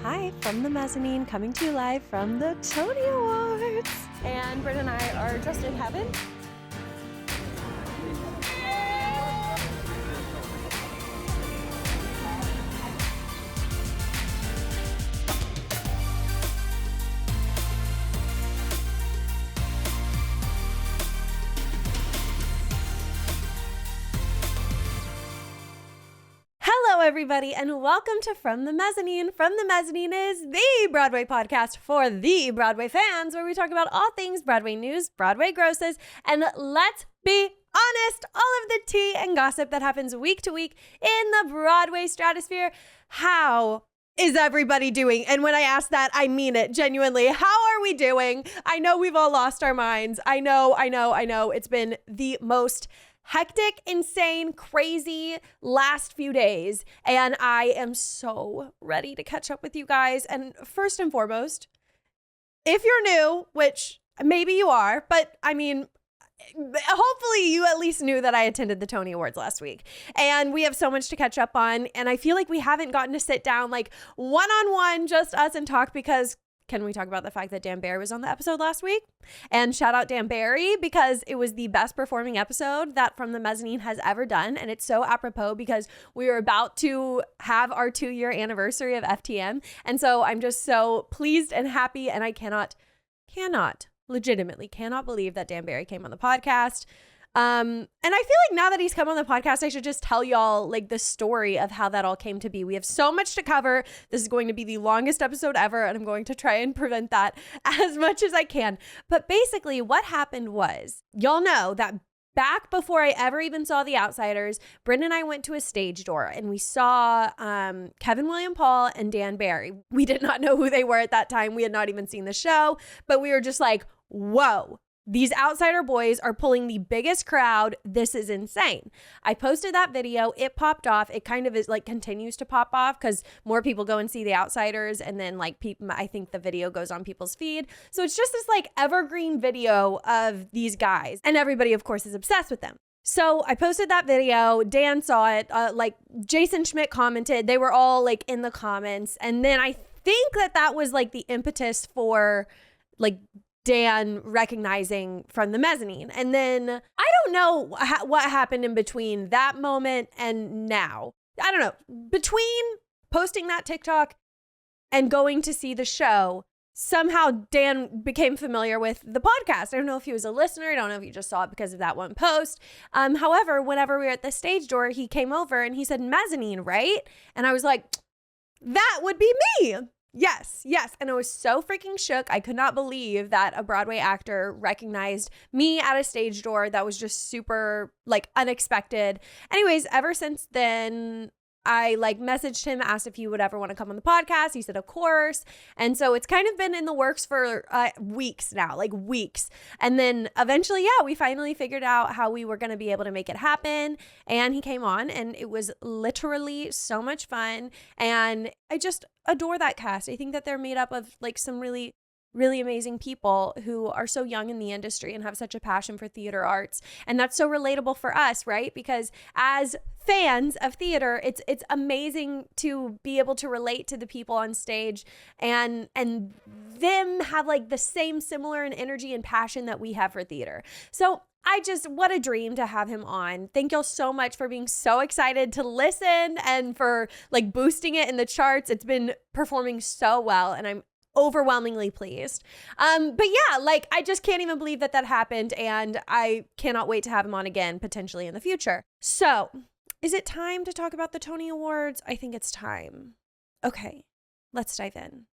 Hi, from the mezzanine, coming to you live from the Tony Awards. And Britt and I are just in heaven. Hello, everybody, and welcome to From the Mezzanine. From the Mezzanine is the Broadway podcast for the Broadway fans, where we talk about all things Broadway news, Broadway grosses, and let's be honest, all of the tea and gossip that happens week to week in the Broadway stratosphere. How is everybody doing? And when I ask that, I mean it genuinely. How are we doing? I know we've all lost our minds. I know. It's been the most hectic, insane, crazy last few days. And I am so ready to catch up with you guys. And first and foremost, if you're new, which maybe you are, but I mean, hopefully you at least knew that I attended the Tony Awards last week. And we have so much to catch up on. And I feel like we haven't gotten to sit down like one-on-one, just us, and talk because can we talk about the fact that Dan Barry was on the episode last week? And shout out Dan Barry because it was the best performing episode that From the Mezzanine has ever done. And it's so apropos because we are about to have our 2-year anniversary of FTM. And so I'm just so pleased and happy. And I legitimately cannot believe that Dan Barry came on the podcast. And I feel like now that he's come on the podcast, I should just tell y'all like the story of how that all came to be. We have so much to cover. This is going to be the longest episode ever, and I'm going to try and prevent that as much as I can. But basically what happened was, y'all know that back before I ever even saw The Outsiders, Brendan and I went to a stage door and we saw Kevin William Paul and Dan Barry. We did not know who they were at that time. We had not even seen the show, but we were just like, whoa. These outsider boys are pulling the biggest crowd. This is insane. I posted that video. It popped off. It kind of is like continues to pop off because more people go and see The Outsiders. And then like people, I think the video goes on people's feed. So it's just this like evergreen video of these guys. And everybody, of course, is obsessed with them. So I posted that video. Dan saw it. Like Jason Schmidt commented. They were all like in the comments. And then I think that was like the impetus for like Dan recognizing From the Mezzanine. And then I don't know what happened in between that moment and now. I don't know. Between posting that TikTok and going to see the show, somehow Dan became familiar with the podcast. I don't know if he was a listener. I don't know if he just saw it because of that one post. However, whenever we were at the stage door, he came over and he said, "Mezzanine, right?" And I was like, that would be me. Yes. And I was so freaking shook. I could not believe that a Broadway actor recognized me at a stage door. That was just super like unexpected. Anyways, ever since then, I like messaged him, asked if he would ever want to come on the podcast. He said, of course. And so it's kind of been in the works for weeks now, like weeks. And then eventually, yeah, we finally figured out how we were going to be able to make it happen. And he came on and it was literally so much fun. And I just adore that cast. I think that they're made up of like some really amazing people who are so young in the industry and have such a passion for theater arts. And that's so relatable for us, right? Because as fans of theater, it's amazing to be able to relate to the people on stage and them have like the same similar and energy and passion that we have for theater. So what a dream to have him on. Thank y'all so much for being so excited to listen and for like boosting it in the charts. It's been performing so well and I'm overwhelmingly pleased. But yeah, like I just can't even believe that happened and I cannot wait to have him on again, potentially in the future. So is it time to talk about the Tony Awards? I think it's time. Okay, let's dive in.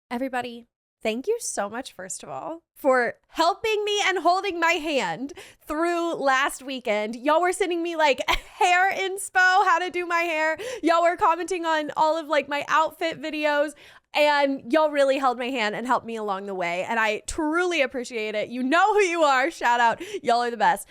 Everybody, thank you so much, first of all, for helping me and holding my hand through last weekend. Y'all were sending me like hair inspo, how to do my hair. Y'all were commenting on all of like my outfit videos. And y'all really held my hand and helped me along the way. And I truly appreciate it. You know who you are. Shout out. Y'all are the best.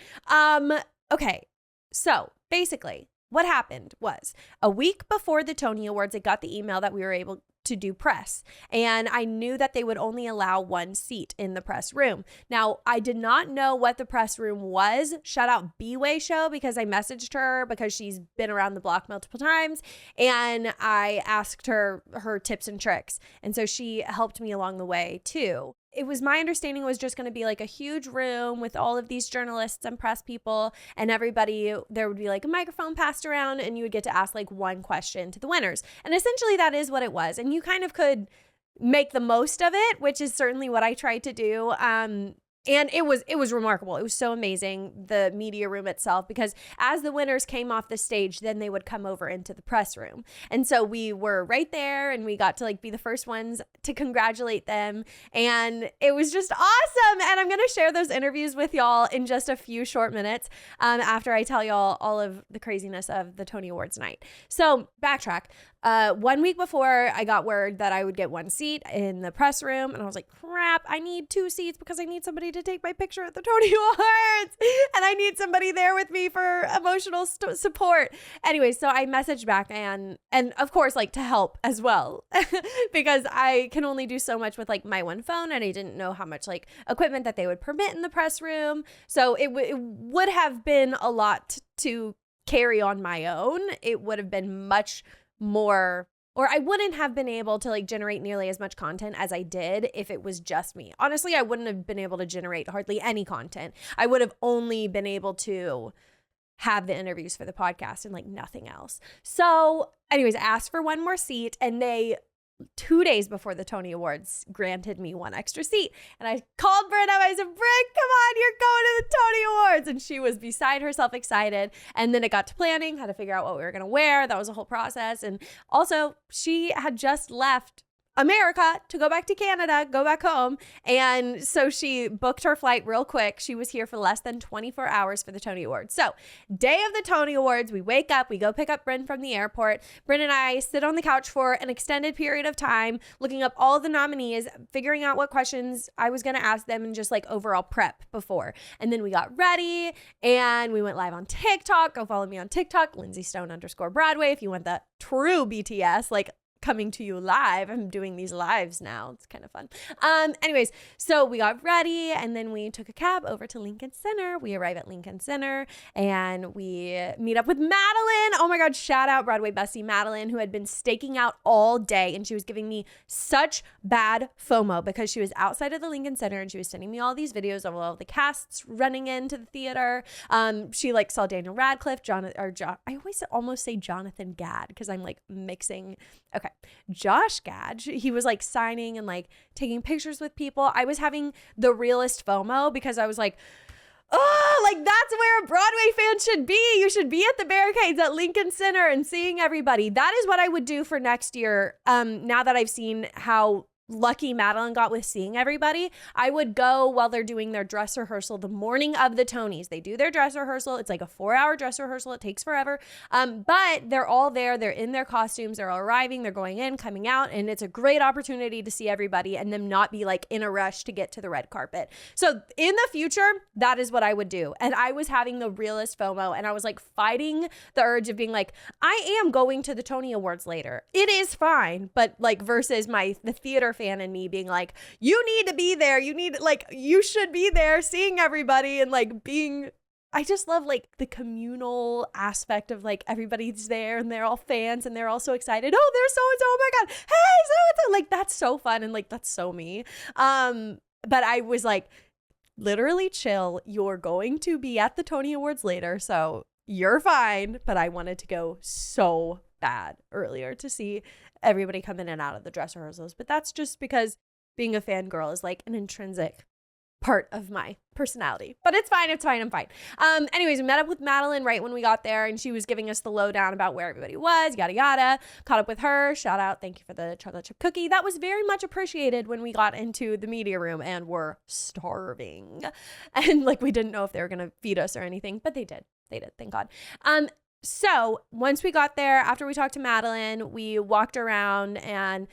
Okay. So basically, what happened was a week before the Tony Awards, I got the email that we were able to do press. And I knew that they would only allow one seat in the press room. Now, I did not know what the press room was. Shout out B-Way Show, because I messaged her because she's been around the block multiple times. And I asked her tips and tricks. And so she helped me along the way too. It was my understanding it was just going to be like a huge room with all of these journalists and press people, and everybody, there would be like a microphone passed around and you would get to ask like one question to the winners. And essentially that is what it was. And you kind of could make the most of it, which is certainly what I tried to do. And it was remarkable. It was so amazing, the media room itself, because as the winners came off the stage, then they would come over into the press room. And so we were right there and we got to like be the first ones to congratulate them. And it was just awesome. And I'm going to share those interviews with y'all in just a few short minutes after I tell y'all all of the craziness of the Tony Awards night. So backtrack. 1 week before, I got word that I would get one seat in the press room, and I was like, crap, I need 2 seats because I need somebody to take my picture at the Tony Awards, and I need somebody there with me for emotional support. Anyway, so I messaged back and of course, like, to help as well, because I can only do so much with like my one phone, and I didn't know how much like equipment that they would permit in the press room. So it would have been a lot to carry on my own. It would have been much more, or I wouldn't have been able to like generate nearly as much content as I did if it was just me. Honestly, I wouldn't have been able to generate hardly any content. I would have only been able to have the interviews for the podcast and like nothing else. So anyways, I asked for one more seat, and they 2 days before the Tony Awards granted me one extra seat. And I called Bryn up. I said, Bryn, come on, you're going to the Tony Awards. And she was beside herself excited. And then it got to planning, how to figure out what we were going to wear. That was a whole process. And also, she had just left America to go back to Canada, go back home. And so she booked her flight real quick. She was here for less than 24 hours for the Tony Awards. So day of the Tony Awards, we wake up, we go pick up Bryn from the airport. Bryn and I sit on the couch for an extended period of time, looking up all the nominees, figuring out what questions I was going to ask them, and just like overall prep before. And then we got ready and we went live on TikTok. Go follow me on TikTok, _Broadway, if you want the true BTS, like coming to you live. I'm doing these lives now. It's kind of fun. Anyways, so we got ready and then we took a cab over to Lincoln Center. We arrive at Lincoln Center and we meet up with Madeline. Oh my God, shout out Broadway bestie Madeline, who had been staking out all day, and she was giving me such bad FOMO because she was outside of the Lincoln Center and she was sending me all these videos of all the casts running into the theater. She like saw Daniel Radcliffe, I always almost say Jonathan Gad because I'm like mixing. Okay. Josh Gad, he was like signing and like taking pictures with people. I was having the realest FOMO because I was like, oh, like that's where a Broadway fan should be. You should be at the barricades at Lincoln Center and seeing everybody. That is what I would do for next year. Now that I've seen how lucky Madeline got with seeing everybody, I would go while they're doing their dress rehearsal the morning of the Tonys. They do their dress rehearsal. It's like a 4-hour dress rehearsal. It takes forever. But they're all there. They're in their costumes. They're all arriving. They're going in, coming out. And it's a great opportunity to see everybody and them not be like in a rush to get to the red carpet. So in the future, that is what I would do. And I was having the realest FOMO, and I was like fighting the urge of being like, I am going to the Tony Awards later. It is fine. But like versus the theater fan in me being like, you need to be there. You should be there seeing everybody and like being, I just love like the communal aspect of like everybody's there and they're all fans and they're all so excited. Oh, there's so-and-so. Oh my God. Hey, so-and-so. Like that's so fun. And like, that's so me. But I was like, literally chill. You're going to be at the Tony Awards later. So you're fine. But I wanted to go so bad earlier to see everybody come in and out of the dress rehearsals. But that's just because being a fangirl is like an intrinsic part of my personality. But it's fine. I'm fine. Anyways, we met up with Madeline right when we got there, and she was giving us the lowdown about where everybody was, yada yada. Caught up with her. Shout out. Thank you for the chocolate chip cookie. That was very much appreciated when we got into the media room and were starving. And like we didn't know if they were going to feed us or anything, but they did. Thank God. So once we got there, after we talked to Madeline, we walked around and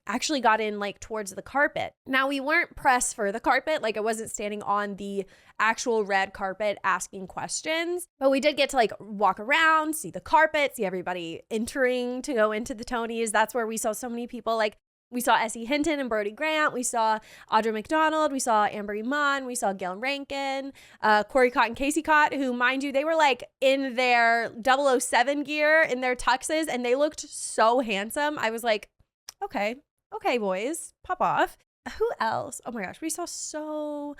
actually got in like towards the carpet. Now we weren't pressed for the carpet, like I wasn't standing on the actual red carpet asking questions, but we did get to like walk around, see the carpet, see everybody entering to go into the Tonys. That's where we saw so many people. Like we saw Essie Hinton and Brody Grant. We saw Audra McDonald. We saw Amber Iman. We saw Gail Rankin, Corey Cott and Casey Cott, who, mind you, they were like in their 007 gear, in their tuxes, and they looked so handsome. I was like, okay, boys, pop off. Who else? Oh my gosh, we saw so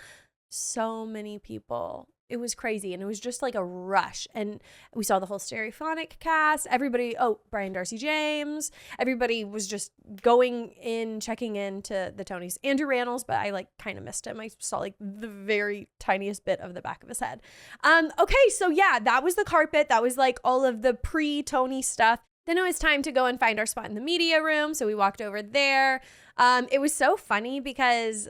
many people. It was crazy, and it was just like a rush. And we saw the whole Stereophonic cast. Everybody, Brian Darcy James. Everybody was just going in, checking in to the Tonys. Andrew Rannells, but I like kind of missed him. I saw like the very tiniest bit of the back of his head. Okay, so yeah, that was the carpet. That was like all of the pre-Tony stuff. Then it was time to go and find our spot in the media room. So we walked over there. It was so funny because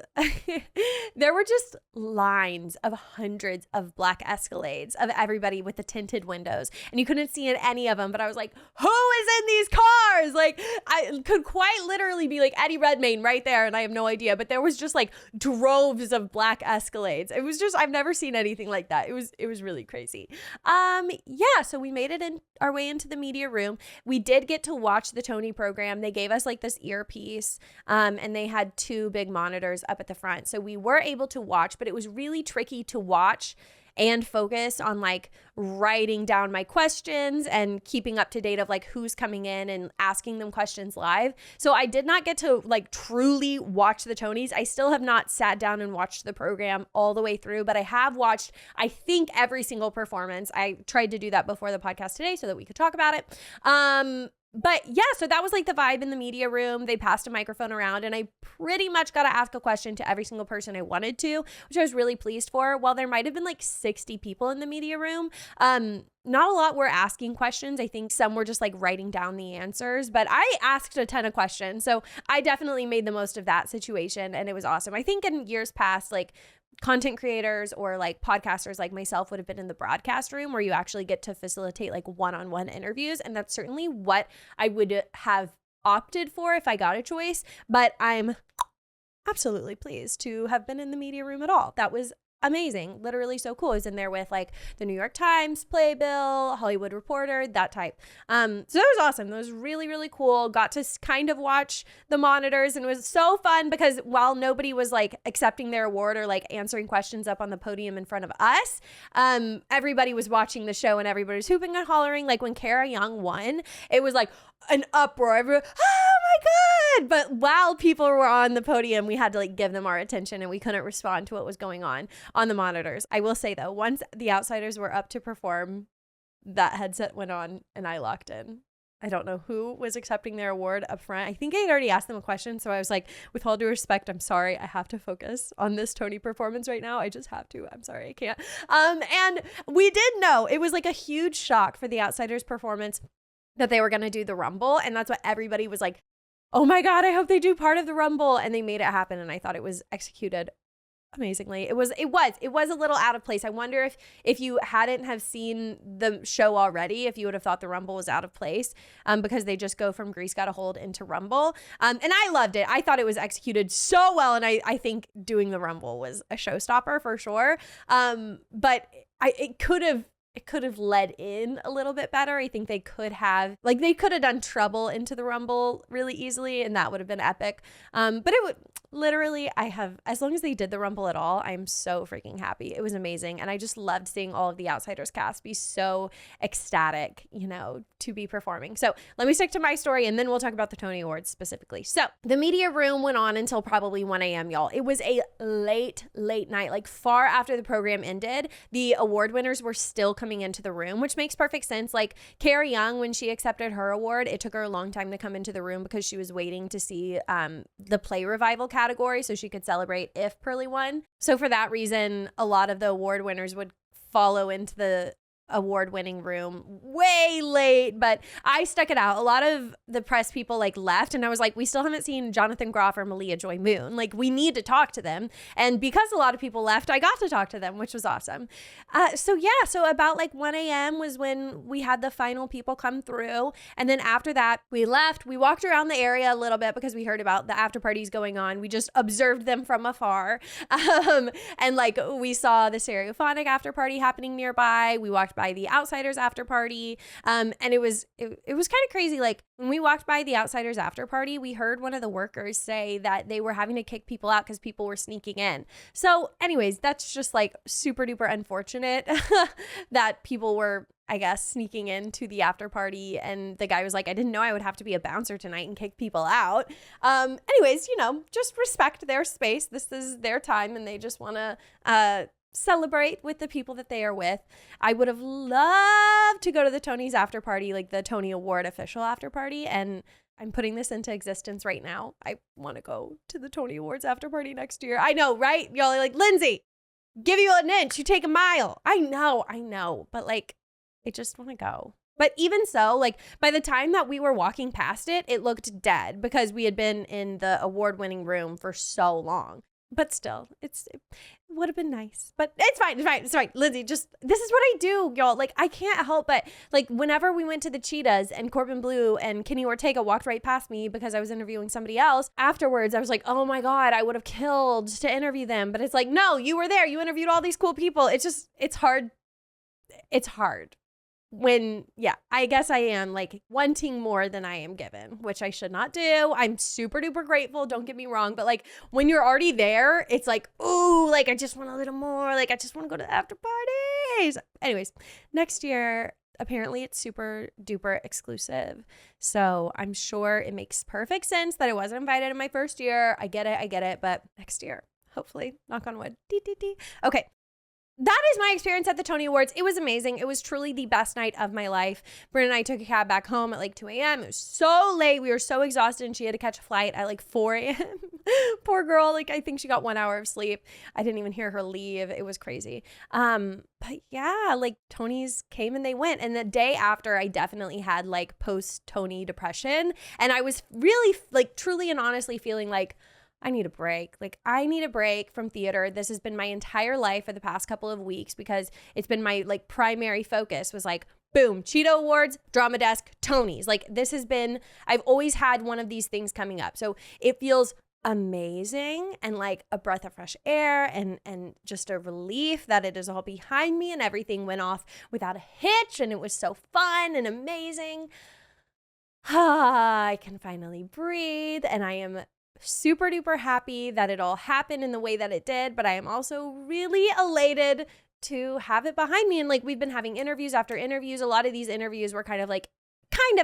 there were just lines of hundreds of black Escalades of everybody with the tinted windows, and you couldn't see in any of them. But I was like, who is in these cars? Like, I could quite literally be like Eddie Redmayne right there, and I have no idea. But there was just like droves of black Escalades. It was just, I've never seen anything like that. It was really crazy. Yeah, so we made it in our way into the media room. We did get to watch the Tony program. They gave us like this earpiece. And they had 2 big monitors up at the front. So we were able to watch, but it was really tricky to watch and focus on like writing down my questions and keeping up to date of like who's coming in and asking them questions live. So I did not get to like truly watch the Tonys. I still have not sat down and watched the program all the way through, but I have watched, I think, every single performance. I tried to do that before the podcast today so that we could talk about it. But yeah, so that was like the vibe in the media room. They passed a microphone around, and I pretty much got to ask a question to every single person I wanted to, which I was really pleased for. While there might have been like 60 people in the media room, not a lot were asking questions. I think some were just like writing down the answers, but I asked a ton of questions. So I definitely made the most of that situation, and it was awesome. I think in years past, like content creators or like podcasters like myself would have been in the broadcast room where you actually get to facilitate like one-on-one interviews. And that's certainly what I would have opted for if I got a choice. But I'm absolutely pleased to have been in the media room at all. That was amazing. Literally so cool. I was in there with like the New York Times, Playbill, Hollywood Reporter, that type. So that was awesome. That was really, really cool. Got to kind of watch the monitors, and it was so fun because while nobody was like accepting their award or like answering questions up on the podium in front of us, everybody was watching the show and everybody was hooping and hollering. Like when Kara Young won, it was like an uproar. Everyone, oh my God. But while people were on the podium, we had to like give them our attention, and we couldn't respond to what was going on the monitors. I will say though, once the Outsiders were up to perform, that headset went on and I locked in. I don't know who was accepting their award up front. I think I had already asked them a question. So I was like, with all due respect, I'm sorry. I have to focus on this Tony performance right now. I just have to. I'm sorry. I can't. And we did know it was like a huge shock for the Outsiders performance that they were going to do the Rumble. And that's what everybody was like, oh my God, I hope they do part of the Rumble. And they made it happen. And I thought it was executed amazingly. It was a little out of place. I wonder if you hadn't have seen the show already, if you would have thought the Rumble was out of place, because they just go from Grease Got a Hold into Rumble. And I loved it. I thought it was executed so well. And I think doing the Rumble was a showstopper for sure. But it could have led in a little bit better. I think they could have done Trouble into the Rumble really easily, and that would have been epic. But it would literally, as long as they did the Rumble at all, I'm so freaking happy. It was amazing. And I just loved seeing all of the Outsiders cast be so ecstatic, to be performing. So let me stick to my story, and then we'll talk about the Tony Awards specifically. So the media room went on until probably 1 a.m., y'all. It was a late night, like far after the program ended. The award winners were still coming into the room, which makes perfect sense. Like Kara Young, when she accepted her award, it took her a long time to come into the room because she was waiting to see the play revival category so she could celebrate if Pearly won. So for that reason, a lot of the award winners would follow into the award-winning room way late, but I stuck it out. A lot of the press people like left, and I was like, we still haven't seen Jonathan Groff or Malia Joy Moon. Like, we need to talk to them. And because a lot of people left, I got to talk to them, which was awesome. So about like 1 a.m. was when we had the final people come through. And then after that, we left. We walked around the area a little bit because we heard about the after parties going on. We just observed them from afar. And like we saw the Stereophonic after party happening nearby. We walked by the Outsiders after party. And it was kind of crazy. Like, when we walked by the Outsiders after party, we heard one of the workers say that they were having to kick people out because people were sneaking in. So anyways, that's just like super duper unfortunate that people were, I guess, sneaking into the after party. And the guy was like, I didn't know I would have to be a bouncer tonight and kick people out. Anyways, just respect their space. This is their time, and they just want to celebrate with the people that they are with. I would have loved to go to the Tonys after party, like the Tony Award official after party, and I'm putting this into existence right now. I want to go to the Tony Awards after party next year. I know, right? Y'all are like, Lindsay, give you an inch, you take a mile. I know, but like, I just want to go. But even so, like, by the time that we were walking past it, it looked dead because we had been in the award-winning room for so long. But still, it would have been nice. But it's fine. Lindsay, this is what I do, y'all. Like, I can't help but, like, whenever we went to the Cheetahs and Corbin Bleu and Kenny Ortega walked right past me because I was interviewing somebody else, afterwards, I was like, oh my God, I would have killed to interview them. But it's like, no, you were there. You interviewed all these cool people. It's hard. It's hard. I guess I am like wanting more than I am given, which I should not do. I'm super duper grateful. Don't get me wrong. But like, when you're already there, it's like, ooh, like I just want a little more. Like, I just want to go to the after parties. Anyways, next year, apparently it's super duper exclusive. So I'm sure it makes perfect sense that I wasn't invited in my first year. I get it. But next year, hopefully, knock on wood. Okay. That is my experience at the Tony Awards. It was amazing. It was truly the best night of my life. Bryn and I took a cab back home at like 2 a.m. It was so late. We were so exhausted, and she had to catch a flight at like 4 a.m. Poor girl. Like, I think she got 1 hour of sleep. I didn't even hear her leave. It was crazy. But yeah, like, Tonys came and they went. And the day after, I definitely had like post-Tony depression. And I was really like truly and honestly feeling like, I need a break. Like, I need a break from theater. This has been my entire life for the past couple of weeks because it's been my like primary focus was like, boom, Cheetah Awards, Drama Desk, Tonys. Like, this has been, I've always had one of these things coming up. So it feels amazing and like a breath of fresh air and just a relief that it is all behind me and everything went off without a hitch and it was so fun and amazing. I can finally breathe, and I am super duper happy that it all happened in the way that it did, but I am also really elated to have it behind me. And like, we've been having interviews after interviews. A lot of these interviews were kind of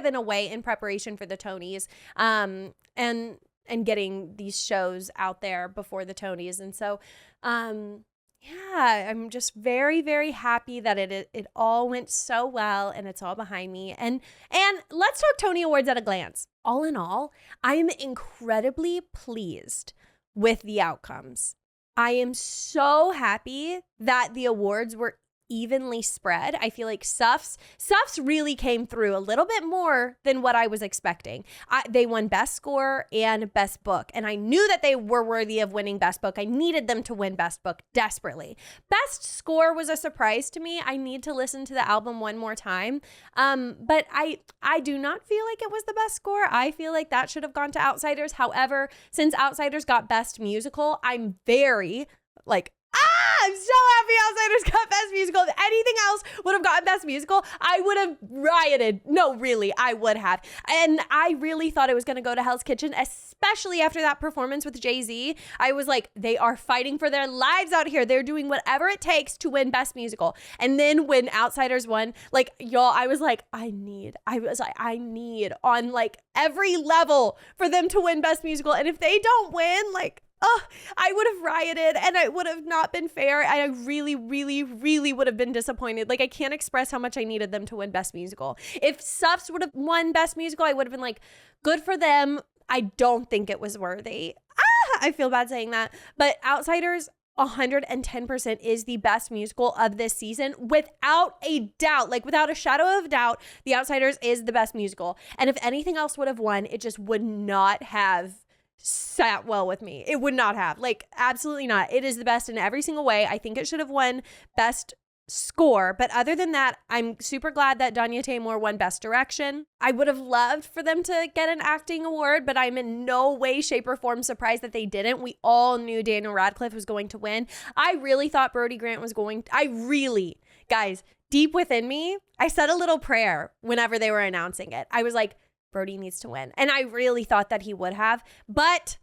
in a way in preparation for the Tonys, and getting these shows out there before the Tonys. And so yeah, I'm just very, very happy that it all went so well and it's all behind me. And let's talk Tony Awards at a glance. All in all, I am incredibly pleased with the outcomes. I am so happy that the awards were evenly spread. I feel like Suffs really came through a little bit more than what I was expecting. They won Best Score and Best Book, and I knew that they were worthy of winning Best Book. I needed them to win Best Book desperately. Best Score was a surprise to me. I need to listen to the album one more time, but I do not feel like it was the best score. I feel like that should have gone to Outsiders. However, since Outsiders got Best Musical, I'm very I'm so happy Outsiders got Best Musical. If anything else would have gotten Best Musical, I would have rioted. No, really, I would have. And I really thought it was going to go to Hell's Kitchen, especially after that performance with Jay-Z. I was like, they are fighting for their lives out here. They're doing whatever it takes to win Best Musical. And then when Outsiders won, like, y'all, I was like, I need on like every level for them to win Best Musical. And if they don't win, like, I would have rioted and it would have not been fair. I really, really, really would have been disappointed. Like, I can't express how much I needed them to win Best Musical. If Suffs would have won Best Musical, I would have been like, good for them. I don't think it was worthy. I feel bad saying that. But Outsiders, 110% is the best musical of this season without a doubt. Like without a shadow of doubt, The Outsiders is the best musical. And if anything else would have won, it just would not have sat well with me. It would not have. Like absolutely not. It is the best in every single way. I think it should have won best score. But other than that, I'm super glad that Danya Taymor won Best Direction. I would have loved for them to get an acting award, but I'm in no way, shape, or form surprised that they didn't. We all knew Daniel Radcliffe was going to win. I really thought Brody Grant was guys, deep within me, I said a little prayer whenever they were announcing it. I was like, Brody needs to win. And I really thought that he would have. But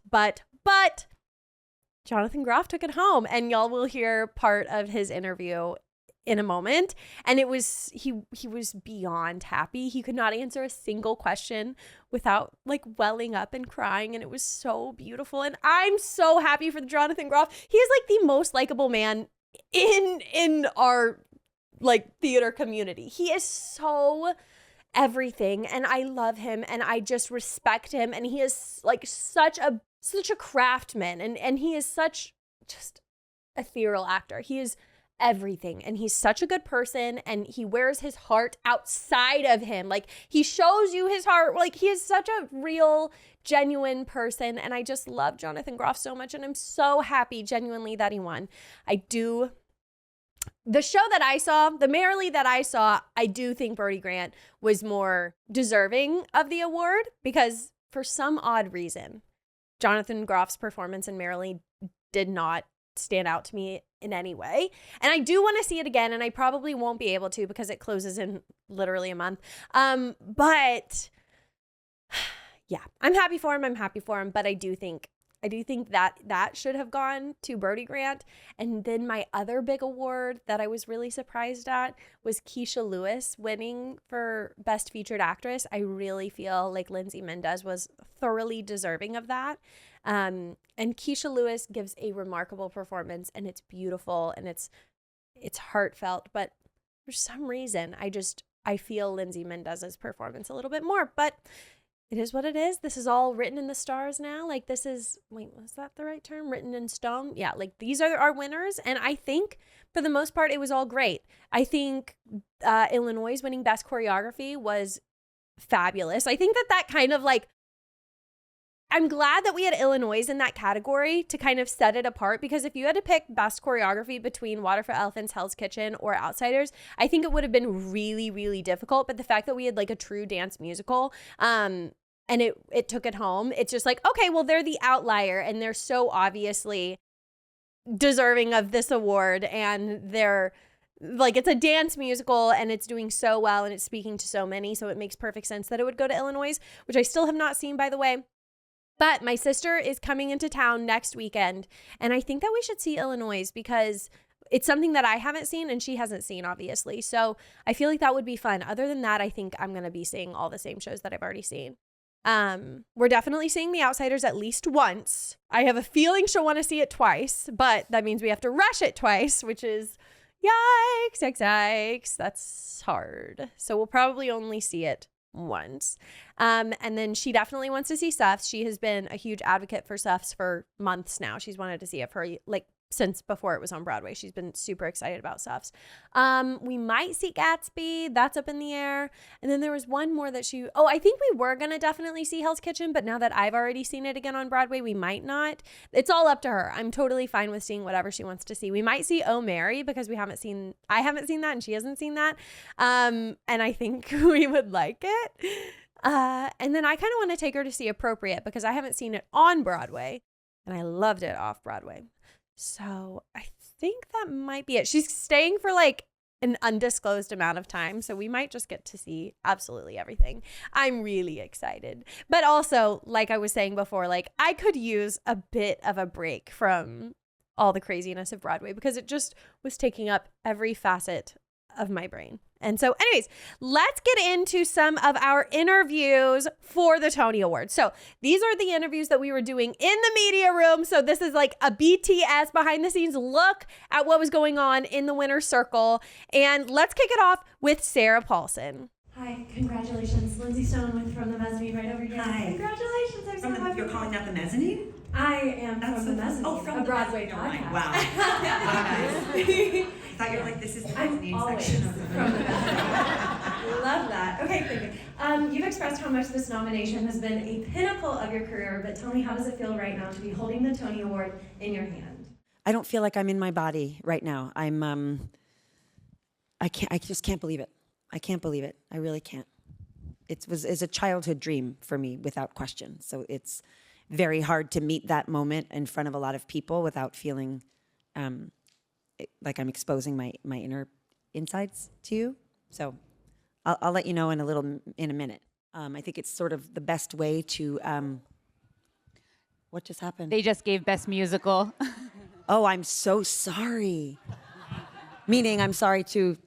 Jonathan Groff took it home, and y'all will hear part of his interview in a moment. And it was, he was beyond happy. He could not answer a single question without like welling up and crying. And it was so beautiful. And I'm so happy for Jonathan Groff. He is like the most likable man in our like theater community. He is so everything. And I love him and I just respect him. And he is like such a craftsman. And he is such just ethereal actor. He is everything, and he's such a good person, and he wears his heart outside of him. Like he shows you his heart. Like he is such a real, genuine person, and I just love Jonathan Groff so much, and I'm so happy genuinely that he won. The show that I saw, the Merrily that I saw, I do think Brody Grant was more deserving of the award, because for some odd reason, Jonathan Groff's performance in Merrily did not stand out to me in any way. And I do want to see it again, and I probably won't be able to because it closes in literally a month. But yeah, I'm happy for him, but I do think that should have gone to Brody Grant. And then my other big award that I was really surprised at was Keisha Lewis winning for Best Featured Actress. I really feel like Lindsay Mendez was thoroughly deserving of that. And Keisha Lewis gives a remarkable performance, and it's beautiful and it's heartfelt, but for some reason I feel Lindsay Mendez's performance a little bit more, but it is what it is. This is all written in the stars now. Like this is, was that the right term? Written in stone? Yeah, like these are our winners. And I think for the most part, it was all great. I think Illinois' winning Best Choreography was fabulous. I think that kind of like, I'm glad that we had Illinois in that category to kind of set it apart, because if you had to pick Best Choreography between Water for Elephants, Hell's Kitchen, or Outsiders, I think it would have been really, really difficult. But the fact that we had like a true dance musical, and it took it home, it's just like, okay, well, they're the outlier and they're so obviously deserving of this award, and they're like, it's a dance musical and it's doing so well and it's speaking to so many, so it makes perfect sense that it would go to Illinois, which I still have not seen, by the way. But my sister is coming into town next weekend, and I think that we should see Illinois because it's something that I haven't seen and she hasn't seen, obviously. So I feel like that would be fun. Other than that, I think I'm going to be seeing all the same shows that I've already seen. We're definitely seeing The Outsiders at least once. I have a feeling she'll want to see it twice, but that means we have to rush it twice, which is yikes. That's hard. So we'll probably only see it once. And then she definitely wants to see Suffs. She has been a huge advocate for Suffs for months now. She's wanted to see it for like since before it was on Broadway. She's been super excited about Suffs. We might see Gatsby. That's up in the air. And then there was one more that I think we were going to definitely see Hell's Kitchen, but now that I've already seen it again on Broadway, we might not. It's all up to her. I'm totally fine with seeing whatever she wants to see. We might see Oh Mary because I haven't seen that and she hasn't seen that. And I think we would like it. And then I kind of want to take her to see Appropriate because I haven't seen it on Broadway and I loved it off Broadway. So I think that might be it. She's staying for like an undisclosed amount of time, so we might just get to see absolutely everything. I'm really excited. But also, like I was saying before, like I could use a bit of a break from all the craziness of Broadway because it just was taking up every facet of my brain. And so anyways, let's get into some of our interviews for the Tony Awards. So these are the interviews that we were doing in the media room. So this is like a BTS behind the scenes look at what was going on in the winner's circle. And let's kick it off with Sarah Paulson. Hi, congratulations. Lindsay Stone from the mezzanine right over here. Hi. Congratulations. I'm so happy. You're calling that the mezzanine? I am from the Mezzanine, a Broadway podcast. Wow. I thought you were like, this is the mezzanine section of the from the Mezzanine. Love that. Okay, thank you. You've expressed how much this nomination has been a pinnacle of your career, but tell me, how does it feel right now to be holding the Tony Award in your hand? I don't feel like I'm in my body right now. I just can't believe it. I can't believe it. I really can't. It's a childhood dream for me, without question. So it's very hard to meet that moment in front of a lot of people without feeling like I'm exposing my inner insides to you. So I'll let you know in a minute. I think it's sort of the best way to. What just happened? They just gave Best Musical. Oh, I'm so sorry. Meaning, I'm sorry to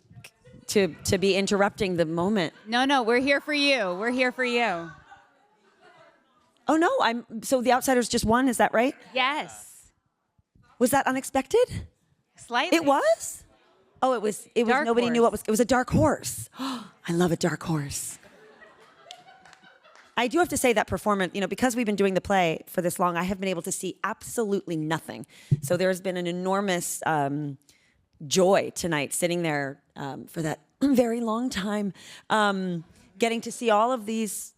be interrupting the moment. No, we're here for you. We're here for you. Oh no, so The Outsiders just won, is that right? Yes. Was that unexpected? Slightly. It was? Oh, it was Dark nobody horse. knew it was a dark horse. I love a dark horse. I do have to say that performance, because we've been doing the play for this long, I have been able to see absolutely nothing. So there's been an enormous joy tonight sitting there for that very long time, getting to see all of these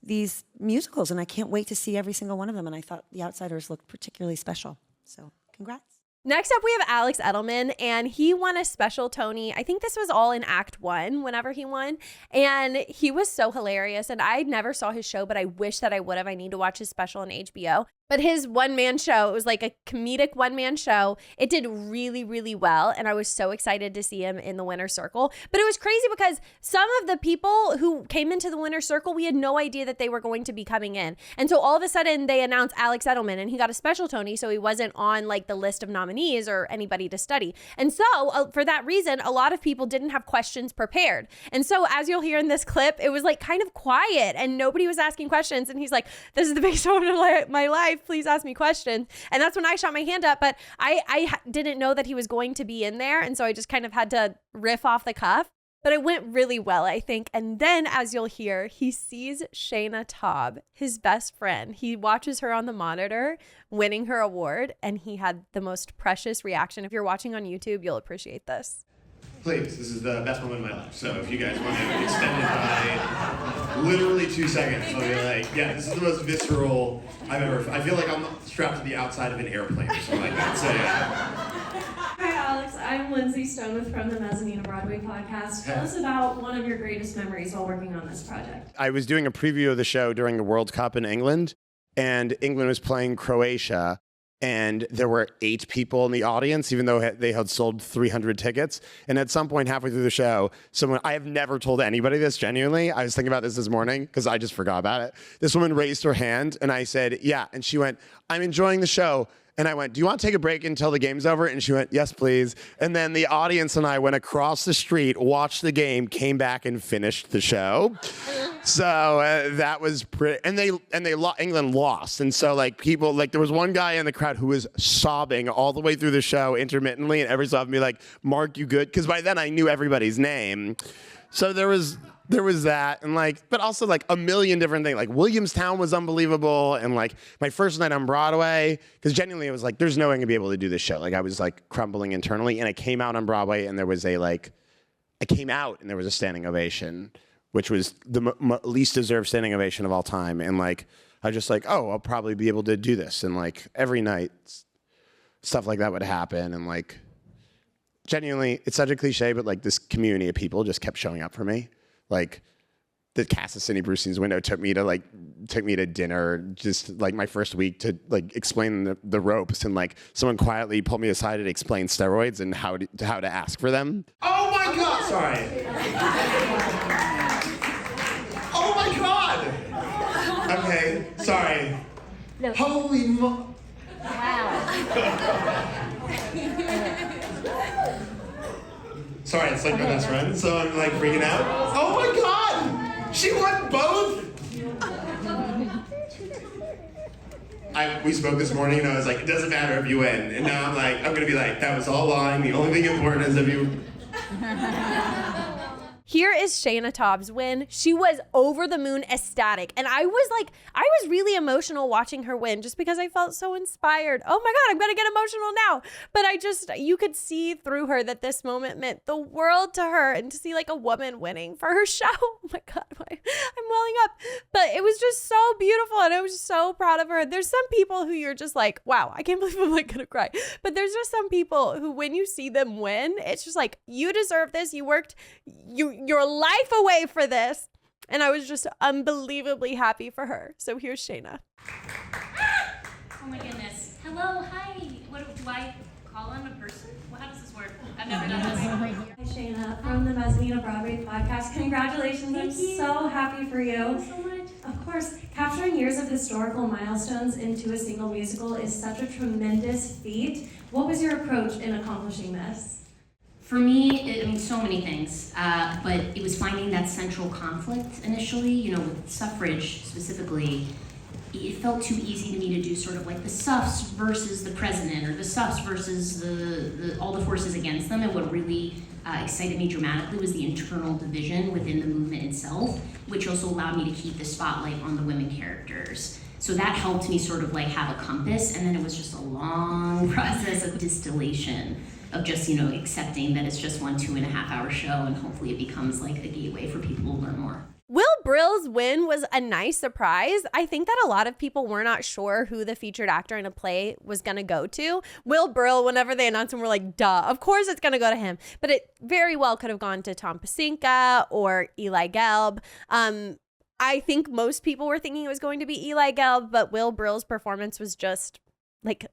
musicals, and I can't wait to see every single one of them. And I thought The Outsiders looked particularly special. So congrats. Next up, we have Alex Edelman, and he won a special Tony. I think this was all in Act 1 whenever he won, and he was so hilarious, and I never saw his show, but I wish that I would have. I need to watch his special on HBO. But his one-man show, it was like a comedic one-man show. It did really, really well, and I was so excited to see him in the winner's circle. But it was crazy because some of the people who came into the winner's circle, we had no idea that they were going to be coming in. And so all of a sudden, they announced Alex Edelman, and he got a special Tony, so he wasn't on like the list of nominees or anybody to study. And so for that reason, a lot of people didn't have questions prepared. And so as you'll hear in this clip, it was like kind of quiet, and nobody was asking questions. And he's like, "This is the biggest moment of my life. Please ask me questions." And that's when I shot my hand up, but I didn't know that he was going to be in there. And so I just kind of had to riff off the cuff, but it went really well, I think. And then as you'll hear, he sees Shayna Taub, his best friend. He watches her on the monitor winning her award, and he had the most precious reaction. If you're watching on YouTube, you'll appreciate this. Please, this is the best moment of my life. So if you guys want to extend it by literally 2 seconds, I'll be like, yeah, this is the most visceral I've ever. I feel like I'm strapped to the outside of an airplane or something like that. So yeah. Hi, Alex. I'm Lindsay Stone with From the Mezzanine, a Broadway podcast. Tell us about one of your greatest memories while working on this project. I was doing a preview of the show during the World Cup in England, and England was playing Croatia. And there were 8 people in the audience, even though they had sold 300 tickets. And at some point halfway through the show, I have never told anybody this, genuinely. I was thinking about this morning because I just forgot about it. This woman raised her hand and I said, yeah. And she went, "I'm enjoying the show." And I went, "Do you want to take a break until the game's over?" And she went, "Yes, please." And then the audience and I went across the street, watched the game, came back and finished the show. So that was pretty, and England lost. And so people, there was one guy in the crowd who was sobbing all the way through the show intermittently, and every so often be like, "Mark, you good?" Because by then I knew everybody's name. So there was that, and but also a million different things. Williamstown was unbelievable, and my first night on Broadway, because genuinely it was there's no way I'm gonna be able to do this show. I was crumbling internally, and I came out on Broadway, and there was I came out, and there was a standing ovation, which was the least deserved standing ovation of all time, and I was just oh, I'll probably be able to do this, and every night stuff like that would happen, and genuinely, it's such a cliche, but this community of people just kept showing up for me. The cast of Sidney Brustein's Window took me to dinner, just my first week to explain the ropes, and someone quietly pulled me aside and explained steroids and how to ask for them. Oh my God! Sorry. Oh my God! Okay, sorry. No. Holy mo. Wow. Sorry, it's my best friend, so I'm freaking out. Oh my God! She won both? We spoke this morning, and I was like, it doesn't matter if you win. And now I'm gonna be that was all lying. The only thing important is if you. here is Shayna Taub's win. She was over the moon ecstatic. And I was really emotional watching her win just because I felt so inspired. Oh my God, I'm going to get emotional now. But you could see through her that this moment meant the world to her, and to see like a woman winning for her show. Oh my God, I'm welling up. But it was just so beautiful, and I was so proud of her. There's some people who you're just like, wow, I can't believe I'm like going to cry. But there's just some people who, when you see them win, it's just like, you deserve this. You worked your life away for this. And I was just unbelievably happy for her. So here's Shayna. Oh my goodness. Hello, hi. What do I call on a person? Well, how does this work? I've never done this. Hi, Shayna, from the Mezzanine Broadway podcast. Congratulations. I'm so happy for you. Thank you so much. Of course, capturing years of historical milestones into a single musical is such a tremendous feat. What was your approach in accomplishing this? For me, so many things, but it was finding that central conflict initially, with suffrage specifically. It felt too easy to me to do sort of like the SUFs versus the president, or the SUFs versus all the forces against them. And what really excited me dramatically was the internal division within the movement itself, which also allowed me to keep the spotlight on the women characters. So that helped me sort of like have a compass, and then it was just a long process of distillation of just, accepting that it's just 1 2.5 hour show, and hopefully it becomes like a gateway for people to learn more. Will Brill's win was a nice surprise. I think that a lot of people were not sure who the featured actor in a play was going to go to. Will Brill, whenever they announced him, we're like, duh, of course it's going to go to him. But it very well could have gone to Tom Pasinka or Eli Gelb. I think most people were thinking it was going to be Eli Gelb, but Will Brill's performance was just like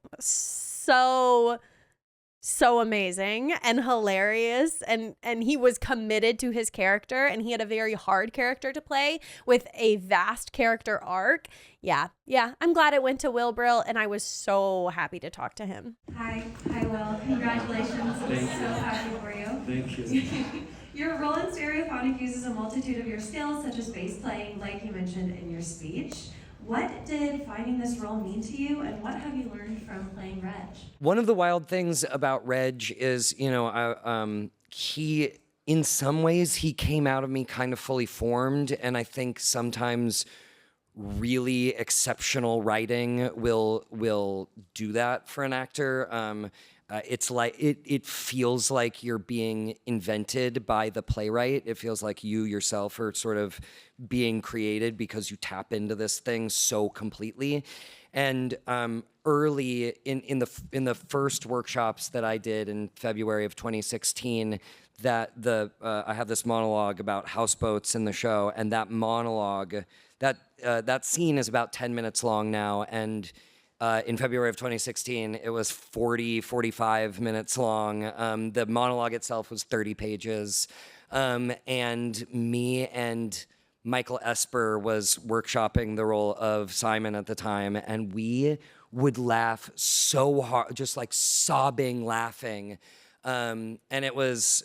so amazing and hilarious, and he was committed to his character, and he had a very hard character to play with a vast character arc. Yeah, I'm glad it went to Will Brill, and I was so happy to talk to him. Hi, Will. Congratulations. I'm so happy for you. Thank you. Your role in Stereophonic uses a multitude of your skills, such as bass playing, like you mentioned in your speech. What did finding this role mean to you, and what have you learned from playing Reg? One of the wild things about Reg is, he, in some ways, he came out of me kind of fully formed, and I think sometimes really exceptional writing will do that for an actor. It's like it feels like you're being invented by the playwright. It feels like you yourself are sort of being created because you tap into this thing so completely. And early in the first workshops that I did in February of 2016, that I have this monologue about houseboats in the show, and that monologue, that scene is about 10 minutes long now, and in February of 2016, it was 45 minutes long. The monologue itself was 30 pages. And me and Michael Esper was workshopping the role of Simon at the time, and we would laugh so hard, just like sobbing laughing. And it was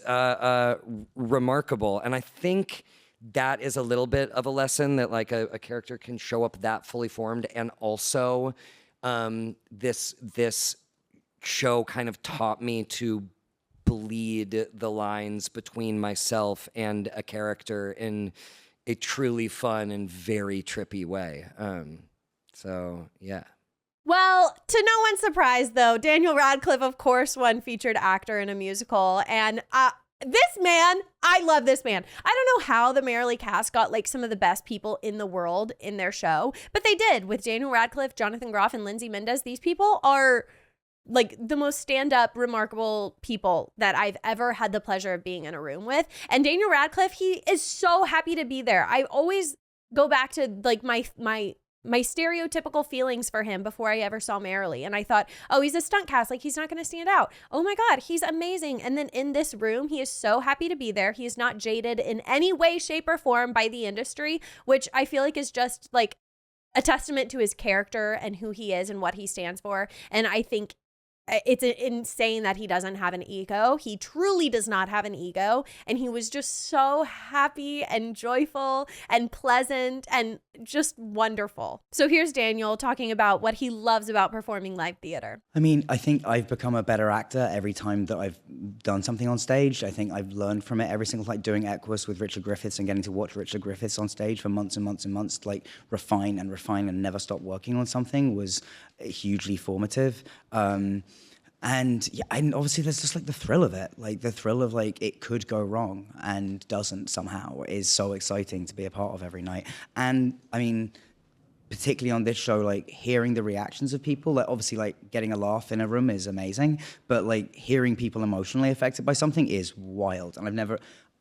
remarkable. And I think that is a little bit of a lesson, that like a character can show up that fully formed, and also this show kind of taught me to bleed the lines between myself and a character in a truly fun and very trippy way. So yeah. Well, to no one's surprise, though, Daniel Radcliffe, of course, won featured actor in a musical. And this man, I love this man. I don't know how the Merrily cast got like some of the best people in the world in their show, but they did with Daniel Radcliffe, Jonathan Groff, and Lindsay Mendez. These people are like the most stand-up, remarkable people that I've ever had the pleasure of being in a room with. And Daniel Radcliffe, he is so happy to be there. I always go back to like my stereotypical feelings for him before I ever saw Merrily. And I thought, oh, he's a stunt cast. Like, he's not going to stand out. Oh my God, he's amazing. And then in this room, he is so happy to be there. He is not jaded in any way, shape, or form by the industry, which I feel like is just like a testament to his character and who he is and what he stands for. And I think it's insane that he doesn't have an ego. He truly does not have an ego. And he was just so happy and joyful and pleasant and just wonderful. So here's Daniel talking about what he loves about performing live theater. I mean, I think I've become a better actor every time that I've done something on stage. I think I've learned from it every single, like doing Equus with Richard Griffiths and getting to watch Richard Griffiths on stage for months and months and months, like refine and never stop working on something was hugely formative. And yeah, and obviously there's just like the thrill of it, like the thrill of like it could go wrong and doesn't somehow is so exciting to be a part of every night. And I mean, particularly on this show, like hearing the reactions of people, like obviously like getting a laugh in a room is amazing, but like hearing people emotionally affected by something is wild. And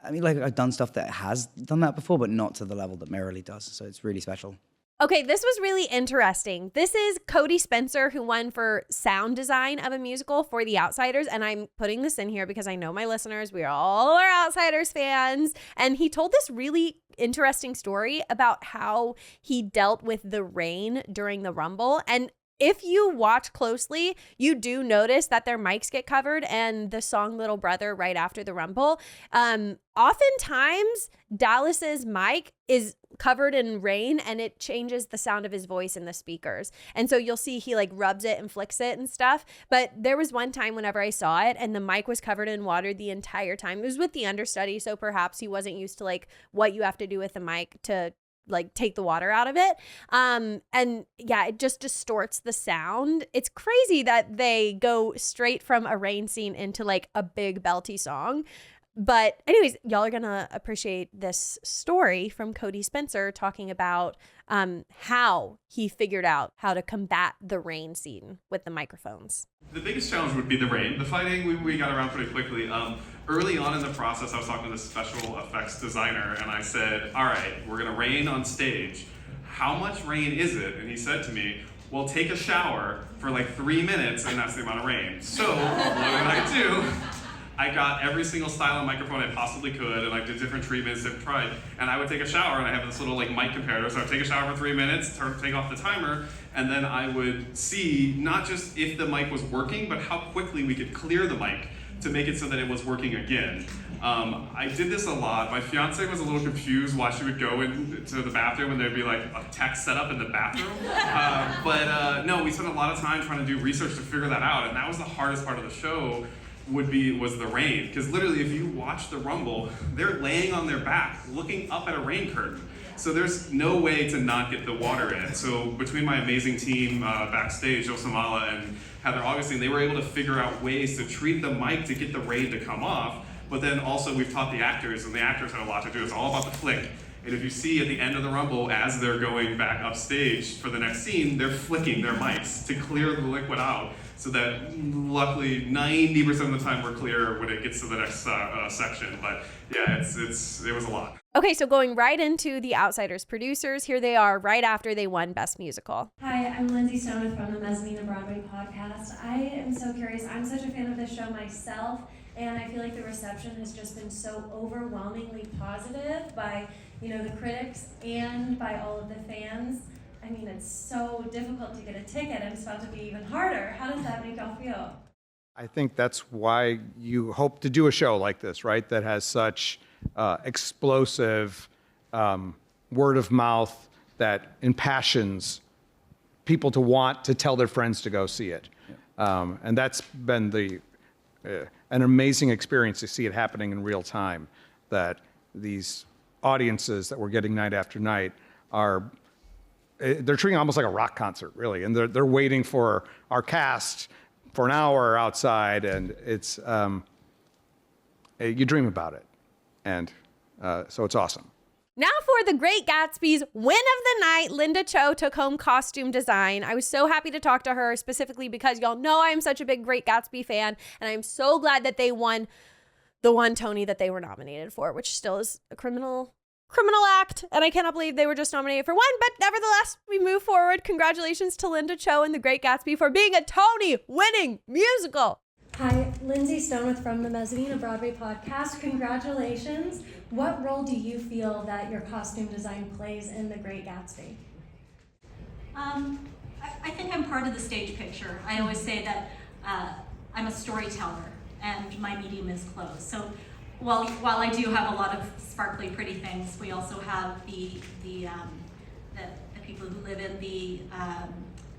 I've done stuff that has done that before, but not to the level that Merrily does. So it's really special. Okay, this was really interesting. This is Cody Spencer, who won for sound design of a musical for The Outsiders. And I'm putting this in here because I know my listeners, we all are Outsiders fans. And he told this really interesting story about how he dealt with the rain during the Rumble. And if you watch closely, you do notice that their mics get covered and the song Little Brother right after the Rumble. Oftentimes, Dallas's mic is covered in rain and it changes the sound of his voice in the speakers. And so you'll see he like rubs it and flicks it and stuff. But there was one time whenever I saw it and the mic was covered in water the entire time. It was with the understudy, so perhaps he wasn't used to like what you have to do with the mic to like take the water out of it. And yeah, it just distorts the sound. It's crazy that they go straight from a rain scene into like a big belty song. But anyways, y'all are gonna appreciate this story from Cody Spencer talking about how he figured out how to combat the rain scene with the microphones. The biggest challenge would be the rain. The fighting, we got around pretty quickly. Early on in the process, I was talking to the special effects designer, and I said, all right, we're gonna rain on stage. How much rain is it? And he said to me, well, take a shower for like 3 minutes, and that's the amount of rain. So what did I do? I got every single style of microphone I possibly could, and I did different treatments, different tried, and I would take a shower, and I have this little like mic comparator, so I would take a shower for 3 minutes, take off the timer, and then I would see not just if the mic was working, but how quickly we could clear the mic to make it so that it was working again. I did this a lot. My fiance was a little confused why she would go into the bathroom and there'd be like a tech set up in the bathroom. But no, we spent a lot of time trying to do research to figure that out, and that was the hardest part of the show. Was the rain, because literally if you watch the Rumble, they're laying on their back looking up at a rain curtain, so there's no way to not get the water in. So between my amazing team backstage, Osamala and Heather Augustine, they were able to figure out ways to treat the mic to get the rain to come off, but then also we've taught the actors, and the actors had a lot to do. It's all about the flick. And if you see at the end of the Rumble, as they're going back upstage for the next scene, they're flicking their mics to clear the liquid out, so that luckily 90% of the time we're clear when it gets to the next section. But yeah, it was a lot. Okay, so going right into The Outsiders producers, here they are right after they won Best Musical. Hi, I'm Lindsay Stone from the Mezzanine and Broadway podcast. I am so curious. I'm such a fan of this show myself, and I feel like the reception has just been so overwhelmingly positive by, the critics and by all of the fans. I mean, it's so difficult to get a ticket, and it's about to be even harder. How does that make y'all feel? I think that's why you hope to do a show like this, right? That has such explosive word of mouth that impassions people to want to tell their friends to go see it. And that's been an amazing experience to see it happening in real time, that these audiences that we're getting night after night they're treating it almost like a rock concert, really. And they're waiting for our cast for an hour outside, and it's, you dream about it. And so it's awesome. Now for The Great Gatsby's win of the night, Linda Cho took home costume design. I was so happy to talk to her specifically because y'all know I am such a big Great Gatsby fan, and I'm so glad that they won the one Tony that they were nominated for, which still is a criminal act, and I cannot believe they were just nominated for one, but nevertheless, we move forward. Congratulations to Linda Cho and The Great Gatsby for being a Tony-winning musical. Hi, Lindsay Stone with From the Mezzanine, a Broadway podcast. Congratulations. What role do you feel that your costume design plays in The Great Gatsby? I think I'm part of the stage picture. I always say that I'm a storyteller, and my medium is clothes. So while I do have a lot of sparkly, pretty things, we also have the people who live in the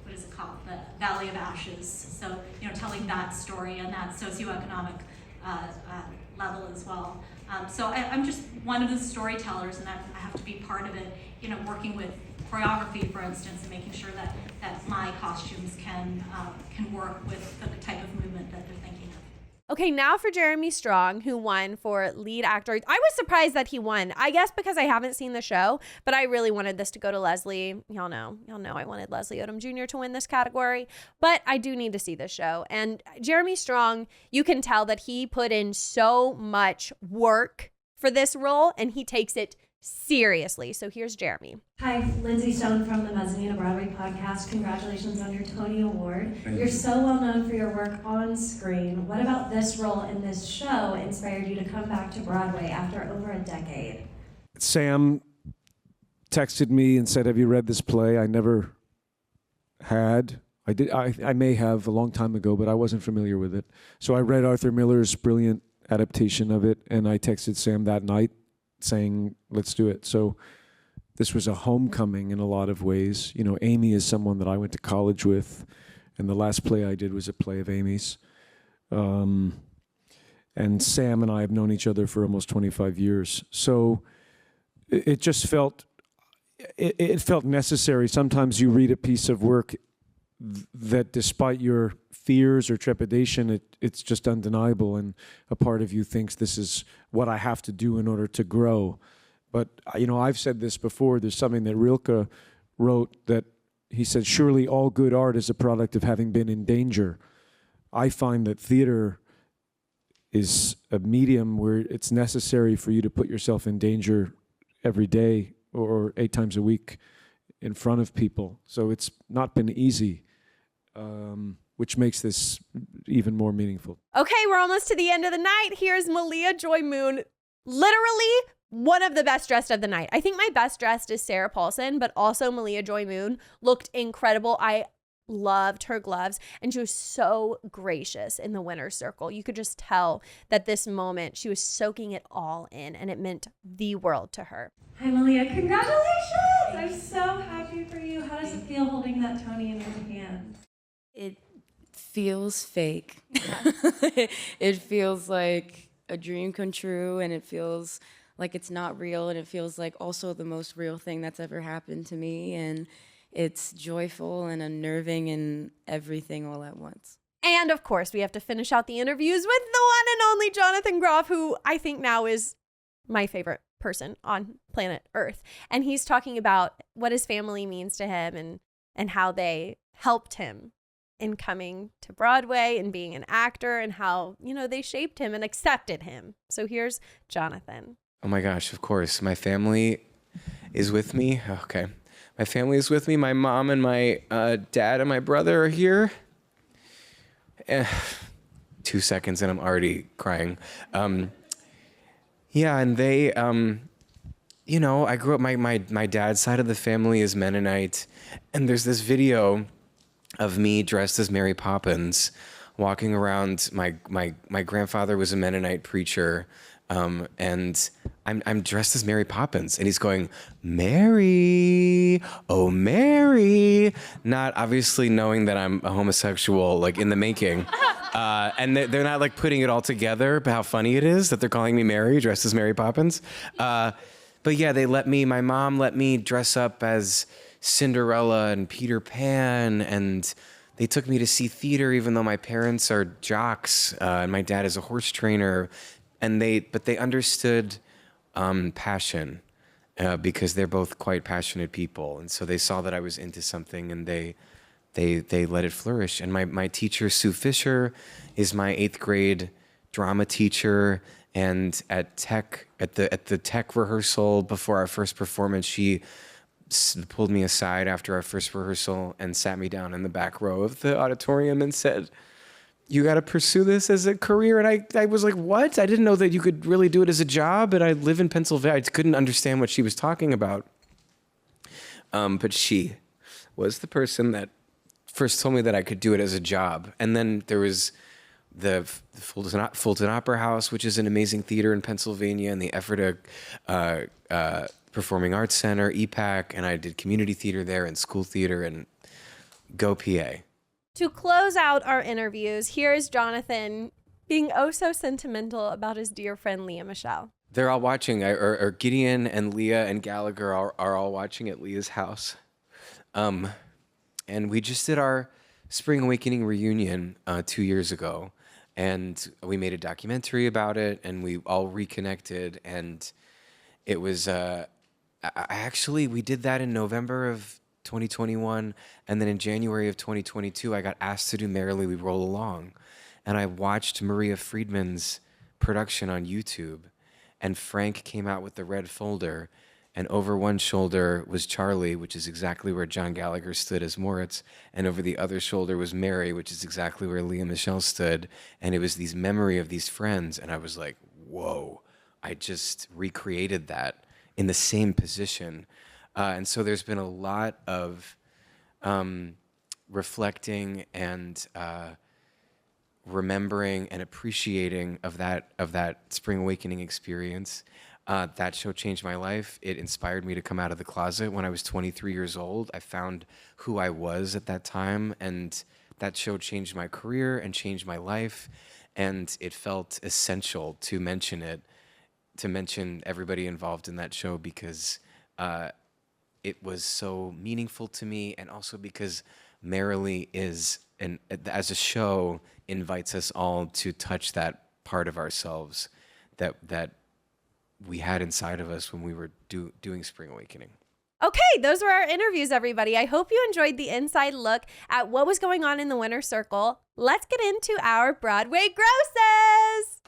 what is it called, the Valley of Ashes. So telling that story and that socioeconomic level as well. So I'm just one of the storytellers, and I have to be part of it. Working with choreography, for instance, and making sure that my costumes can work with the type of movement that they're thinking of. Okay, now for Jeremy Strong, who won for lead actor. I was surprised that he won. I guess because I haven't seen the show, but I really wanted this to go to Leslie. Y'all know I wanted Leslie Odom Jr. to win this category, but I do need to see this show. And Jeremy Strong, you can tell that he put in so much work for this role, and he takes it seriously. So here's Jeremy. Hi, Lindsay Stone from the Mezzanine, a Broadway podcast. Congratulations on your Tony Award. You're so well known for your work on screen. What about this role in this show inspired you to come back to Broadway after over a decade? Sam texted me and said, "Have you read this play?" I never had. I did. I may have a long time ago, but I wasn't familiar with it. So I read Arthur Miller's brilliant adaptation of it, and I texted Sam that night saying, let's do it. So this was a homecoming in a lot of ways. Amy is someone that I went to college with, and the last play I did was a play of Amy's. And Sam and I have known each other for almost 25 years. So it just felt, it felt necessary. Sometimes you read a piece of work that despite your fears or trepidation, it's just undeniable, and a part of you thinks this is what I have to do in order to grow. But I've said this before, there's something that Rilke wrote that he said, surely all good art is a product of having been in danger. I find that theater is a medium where it's necessary for you to put yourself in danger every day or 8 times a week in front of people. So it's not been easy. Which makes this even more meaningful. Okay, we're almost to the end of the night. Here's Malia Joy Moon, literally one of the best dressed of the night. I think my best dressed is Sarah Paulson, but also Malia Joy Moon looked incredible. I loved her gloves, and she was so gracious in the winner's circle. You could just tell that this moment, she was soaking it all in, and it meant the world to her. Hi, Malia. Congratulations! I'm so happy for you. How does it feel holding that Tony in your hand? It feels fake. It feels like a dream come true, and it feels like it's not real, and it feels like also the most real thing that's ever happened to me, and it's joyful and unnerving and everything all at once. And of course, we have to finish out the interviews with the one and only Jonathan Groff, who I think now is my favorite person on planet Earth. And he's talking about what his family means to him and how they helped him in coming to Broadway and being an actor, and how, they shaped him and accepted him. So here's Jonathan. Oh my gosh, of course. My family is with me. Okay. My family is with me. My mom and my dad and my brother are here. 2 seconds and I'm already crying. Yeah, and they, I grew up, my dad's side of the family is Mennonite, and there's this video of me dressed as Mary Poppins walking around. My grandfather was a Mennonite preacher, and I'm dressed as Mary Poppins, and he's going, Mary, oh Mary, not obviously knowing that I'm a homosexual, like in the making. And they're not like putting it all together about how funny it is that they're calling me Mary, dressed as Mary Poppins. But yeah, my mom let me dress up as Cinderella and Peter Pan, and they took me to see theater even though my parents are jocks, and my dad is a horse trainer, but they understood passion because they're both quite passionate people, and so they saw that I was into something, and they let it flourish. And my teacher, Sue Fisher, is my 8th grade drama teacher, and at the tech rehearsal before our first performance, she pulled me aside after our first rehearsal and sat me down in the back row of the auditorium and said, you got to pursue this as a career. And I was like, what? I didn't know that you could really do it as a job. And I live in Pennsylvania. I couldn't understand what she was talking about. But she was the person that first told me that I could do it as a job. And then there was the Fulton Opera House, which is an amazing theater in Pennsylvania, and the Ephrata Performing Arts Center, EPAC, and I did community theater there and school theater, and go PA. To close out our interviews, here's Jonathan being oh so sentimental about his dear friend Leah Michelle. They're all watching, or Gideon and Leah and Gallagher are all watching at Leah's house. And we just did our Spring Awakening reunion 2 years ago, and we made a documentary about it, and we all reconnected, and it was, we did that in November of 2021, and then in January of 2022, I got asked to do Merrily We Roll Along, and I watched Maria Friedman's production on YouTube, and Frank came out with the red folder, and over one shoulder was Charlie, which is exactly where John Gallagher stood as Moritz, and over the other shoulder was Mary, which is exactly where Leah Michelle stood, and it was these memory of these friends, and I was like, whoa, I just recreated that in the same position. And so there's been a lot of reflecting and remembering and appreciating of that Spring Awakening experience. That show changed my life. It inspired me to come out of the closet when I was 23 years old. I found who I was at that time, and that show changed my career and changed my life. And it felt essential to mention it, to mention everybody involved in that show, because it was so meaningful to me, and also because Merrily is, as a show, invites us all to touch that part of ourselves that we had inside of us when we were doing Spring Awakening. Okay, those were our interviews, everybody. I hope you enjoyed the inside look at what was going on in the winner's circle. Let's get into our Broadway grosses.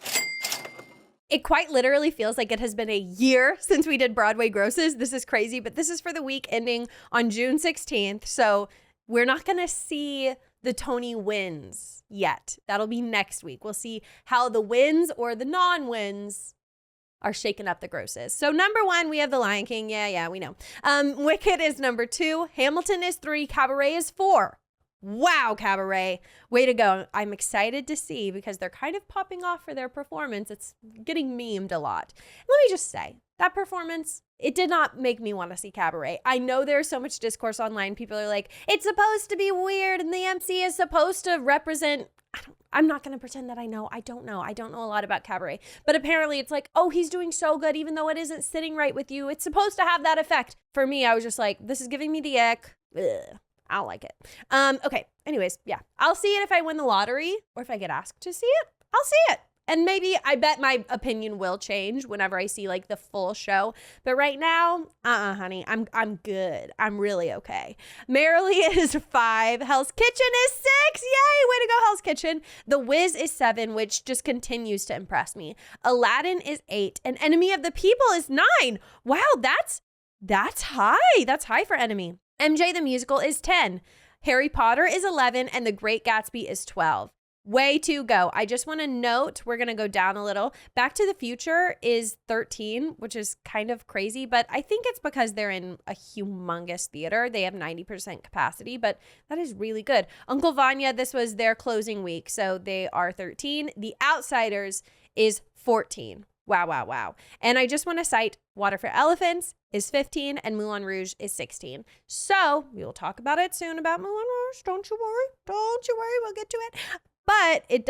It quite literally feels like it has been a year since we did Broadway grosses. This is crazy, but this is for the week ending on June 16th. So we're not going to see the Tony wins yet. That'll be next week. We'll see how the wins or the non-wins are shaking up the grosses. So number 1, we have The Lion King. Yeah, we know. Wicked is number 2. Hamilton is 3. Cabaret is 4. Wow, Cabaret. Way to go. I'm excited to see, because they're kind of popping off for their performance. It's getting memed a lot. Let me just say, that performance, it did not make me want to see Cabaret. I know there's so much discourse online. People are like, it's supposed to be weird and the MC is supposed to represent... I'm not going to pretend that I know. I don't know a lot about Cabaret. But apparently it's like, oh, he's doing so good, even though it isn't sitting right with you. It's supposed to have that effect. For me, I was just like, this is giving me the ick. Ugh, I don't like it. Okay. Anyways, yeah. I'll see it if I win the lottery, or if I get asked to see it, I'll see it. And maybe, I bet my opinion will change whenever I see like the full show. But right now, honey, I'm good. I'm really okay. Merrily is 5. Hell's Kitchen is 6. Yay, way to go, Hell's Kitchen. The Wiz is 7, which just continues to impress me. Aladdin is 8. And Enemy of the People is 9. Wow, that's high. That's high for Enemy. MJ the Musical is 10. Harry Potter is 11. And The Great Gatsby is 12. Way to go. I just want to note, we're going to go down a little. Back to the Future is 13, which is kind of crazy, but I think it's because they're in a humongous theater. They have 90% capacity, but that is really good. Uncle Vanya, this was their closing week, so they are 13. The Outsiders is 14. Wow. And I just want to cite Water for Elephants is 15 and Moulin Rouge is 16. So we will talk about it soon about Moulin Rouge. Don't you worry. We'll get to it. But it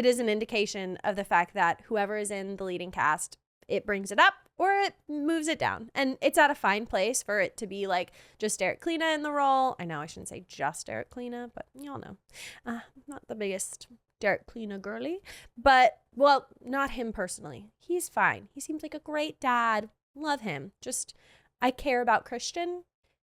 is an indication of the fact that whoever is in the leading cast, it brings it up or it moves it down. And it's at a fine place for it to be like just Derek Klena in the role. I know I shouldn't say just Derek Klena, but y'all know. Not the biggest Derek Klena girly, but, well, not him personally. He's fine. He seems like a great dad. Love him. Just, I care about Christian,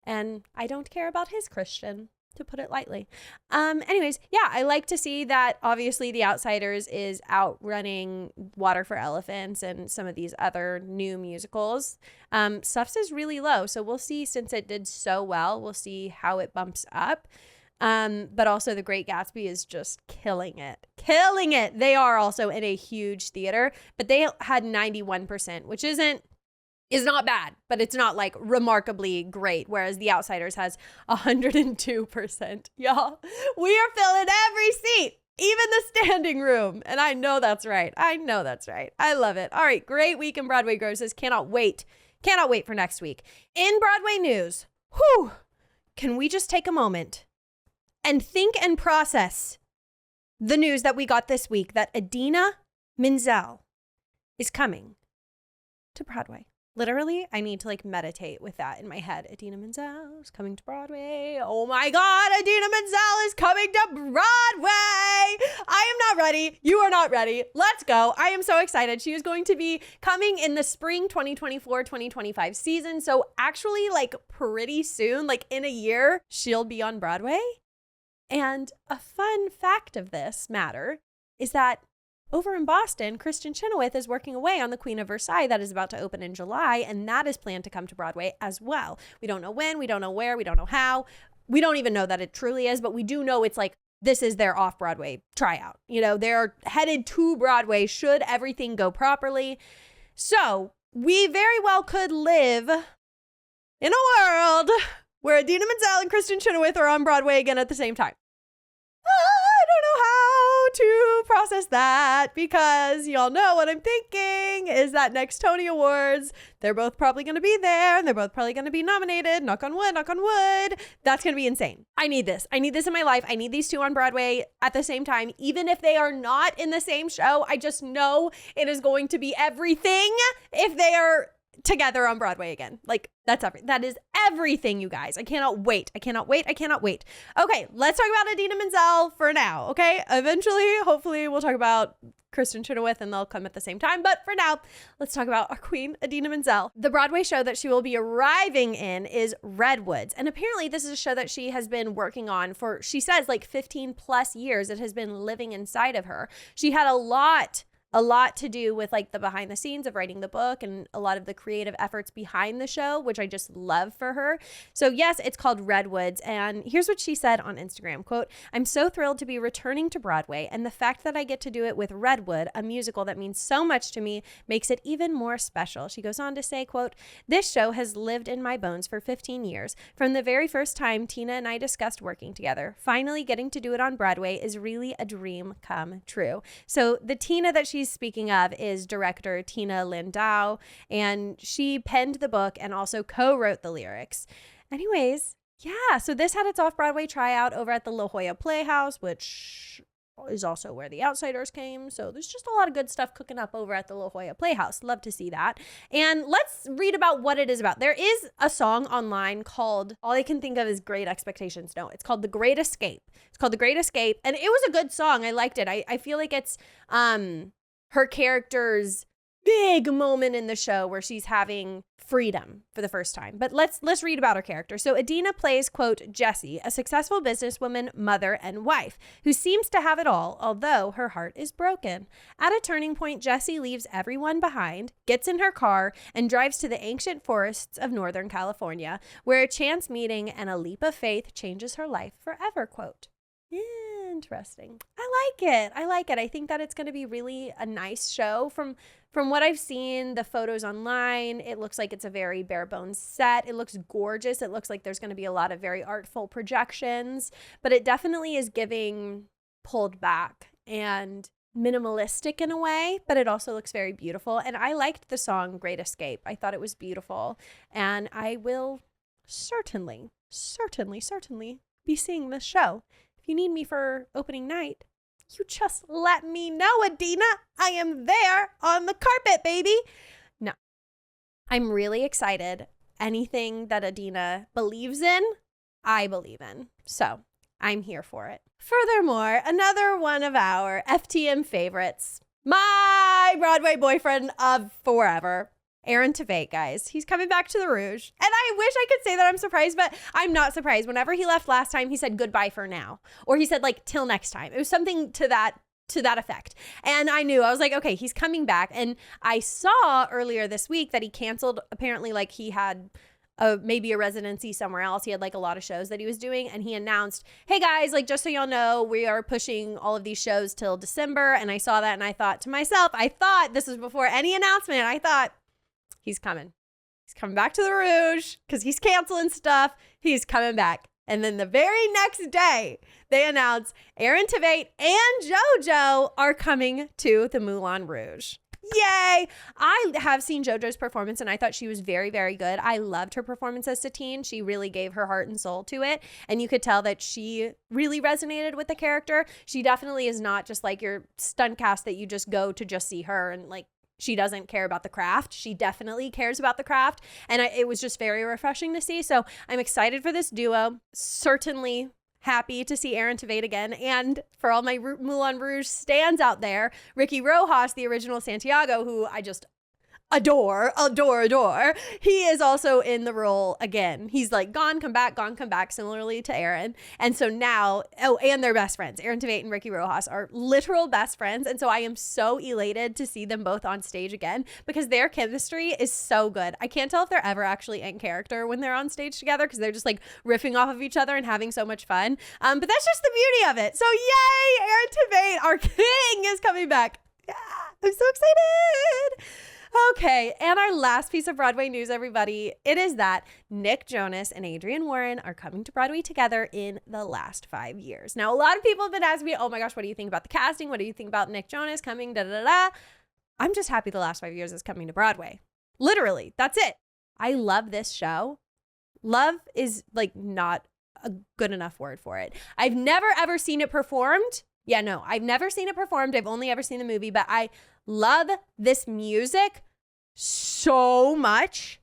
and I don't care about his Christian, to put it lightly. Anyways, yeah, I like to see that obviously The Outsiders is outrunning Water for Elephants and some of these other new musicals. Stuffs is really low, so we'll see, since it did so well, we'll see how it bumps up. But also The Great Gatsby is just killing it. They are also in a huge theater, but they had 91%, which isn't is not bad, but it's not like remarkably great. Whereas The Outsiders has 102%. Y'all, we are filling every seat, even the standing room. And I know that's right. I know that's right. I love it. All right. Great week in Broadway grosses. Cannot wait. Cannot wait for next week. In Broadway news, can we just take a moment and think and process the news that we got this week that Idina Menzel is coming to Broadway? Literally, I need to like meditate with that in my head. Idina Menzel is coming to Broadway. Oh my God, Idina Menzel is coming to Broadway. I am not ready. You are not ready. Let's go. I am so excited. She is going to be coming in the spring 2024-2025 season. So actually like pretty soon, like in a year, she'll be on Broadway. And a fun fact of this matter is that over in Boston, Kristen Chenoweth is working away on The Queen of Versailles that is about to open in July, and that is planned to come to Broadway as well. We don't know when, we don't know where, we don't know how. We don't even know that it truly is, but we do know it's like this is their off-Broadway tryout. You know, they're headed to Broadway should everything go properly. So we very well could live in a world where Idina Menzel and Kristen Chenoweth are on Broadway again at the same time. I don't know how to process that because y'all know what I'm thinking is that next Tony Awards, they're both probably going to be there and they're both probably going to be nominated. Knock on wood, knock on wood. That's going to be insane. I need this. I need this in my life. I need these two on Broadway at the same time. Even if they are not in the same show, I just know it is going to be everything if they are together on Broadway again. Like that is everything, you guys. I cannot wait. I cannot wait. I cannot wait. Okay, let's talk about Idina Menzel for now. Okay, eventually, hopefully we'll talk about Kristen Chenoweth and they'll come at the same time. But for now, let's talk about our queen, Idina Menzel. The Broadway show that she will be arriving in is Redwoods. And apparently this is a show that she has been working on for, she says, like 15 plus years. It has been living inside of her. She had a lot to do with like the behind the scenes of writing the book and a lot of the creative efforts behind the show, which I just love for her. So yes, it's called Redwoods. And here's what she said on Instagram, quote, "I'm so thrilled to be returning to Broadway, and the fact that I get to do it with Redwood, a musical that means so much to me, makes it even more special." She goes on to say, quote, "This show has lived in my bones for 15 years. From the very first time Tina and I discussed working together, finally getting to do it on Broadway is really a dream come true." So the Tina that she's speaking of is director Tina Landau, and she penned the book and also co-wrote the lyrics. Anyways, yeah, so this had its off-Broadway tryout over at the La Jolla Playhouse, which is also where The Outsiders came. So there's just a lot of good stuff cooking up over at the La Jolla Playhouse. Love to see that. And let's read about what it is about. There is a song online called, all I can think of is Great Expectations. No, it's called The Great Escape. It's called The Great Escape. And it was a good song. I liked it. I feel like it's her character's big moment in the show where she's having freedom for the first time. But let's read about her character. So Idina plays, quote, Jessie, a successful businesswoman, mother, and wife who seems to have it all, although her heart is broken. At a turning point, Jessie leaves everyone behind, gets in her car, and drives to the ancient forests of Northern California, where a chance meeting and a leap of faith changes her life forever, quote. Interesting. I like it. I think that it's going to be really a nice show. From what I've seen, the photos online, it looks like it's a very bare bones set. It looks gorgeous. It looks like there's going to be a lot of very artful projections, but it definitely is giving pulled back and minimalistic in a way, but it also looks very beautiful. And I liked the song Great Escape. I thought it was beautiful, and I will certainly be seeing this show. If you need me for opening night, you just let me know, Idina. I am there on the carpet, baby. No, I'm really excited. Anything that Idina believes in, I believe in. So I'm here for it. Furthermore, another one of our FTM favorites, my Broadway boyfriend of forever, Aaron Tveit, guys. He's coming back to the Rouge. And I wish I could say that I'm surprised, but I'm not surprised. Whenever he left last time, he said goodbye for now. Or he said like till next time. It was something to that effect. And I knew, I was like, okay, he's coming back. And I saw earlier this week that he canceled, apparently like he had maybe a residency somewhere else. He had like a lot of shows that he was doing, and he announced, hey guys, like just so y'all know, we are pushing all of these shows till December. And I saw that and I thought to myself, this was before any announcement, I thought, he's coming. He's coming back to the Rouge because he's canceling stuff. He's coming back. And then the very next day, they announce Aaron Tveit and JoJo are coming to the Moulin Rouge. Yay! I have seen JoJo's performance and I thought she was very, very good. I loved her performance as Satine. She really gave her heart and soul to it. And you could tell that she really resonated with the character. She definitely is not just like your stunt cast that you just go to just see her and like she doesn't care about the craft. She definitely cares about the craft. And it was just very refreshing to see. So I'm excited for this duo. Certainly happy to see Aaron Tveit again. And for all my Moulin Rouge stands out there, Ricky Rojas, the original Santiago, who I just adore. He is also in the role again. He's like gone, come back, similarly to Aaron. And so now, and they're best friends. Aaron Tveit and Ricky Rojas are literal best friends. And so I am so elated to see them both on stage again because their chemistry is so good. I can't tell if they're ever actually in character when they're on stage together because they're just like riffing off of each other and having so much fun. But that's just the beauty of it. So yay, Aaron Tveit, our king, is coming back. Yeah, I'm so excited. Okay, and our last piece of Broadway news, everybody, it is that Nick Jonas and Adrienne Warren are coming to Broadway together in the last 5 years. Now, a lot of people have been asking me, oh my gosh, what do you think about the casting? What do you think about Nick Jonas coming, da-da-da-da? I'm just happy the last 5 years is coming to Broadway. Literally, that's it. I love this show. Love is like not a good enough word for it. I've never ever seen it performed. Yeah, no, I've never seen it performed. I've only ever seen the movie, but I love this music so much.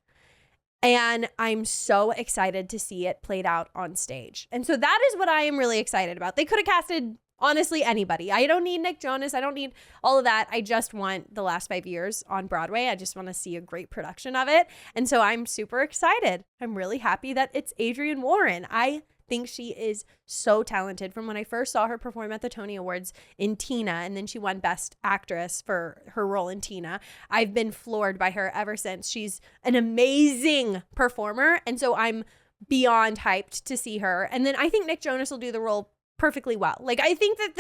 And I'm so excited to see it played out on stage. And so that is what I am really excited about. They could have casted, honestly, anybody. I don't need Nick Jonas. I don't need all of that. I just want the last 5 years on Broadway. I just want to see a great production of it. And so I'm super excited. I'm really happy that it's Adrienne Warren. I think she is so talented. From when I first saw her perform at the Tony Awards in Tina, and then she won Best Actress for her role in Tina, I've been floored by her ever since. She's an amazing performer, and so I'm beyond hyped to see her. And then I think Nick Jonas will do the role perfectly well. Like, I think that